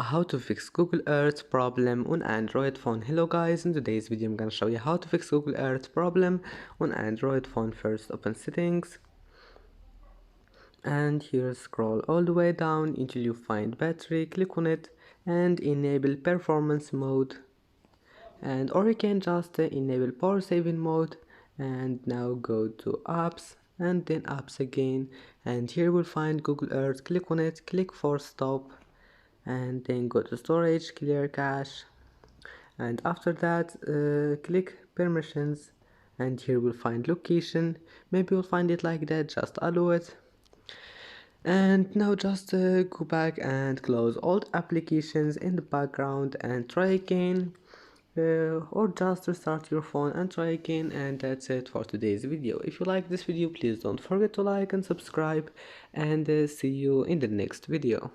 How to fix Google Earth problem on Android phone. Hello guys, in today's video I'm gonna show you how to fix Google Earth problem on Android phone. First open settings and here scroll all the way down until you find battery, click on it and enable performance mode, and or you can just enable power saving mode. And now go to apps and then apps again, and here we'll find Google Earth. Click on it, click force stop, and then go to storage, clear cache, and after that click permissions, and here we'll find location. Maybe you'll find it like that, just allow it. And now just go back and close all the applications in the background and try again, or just restart your phone and try again. And that's it for today's video. If you like this video, please don't forget to like and subscribe, and see you in the next video.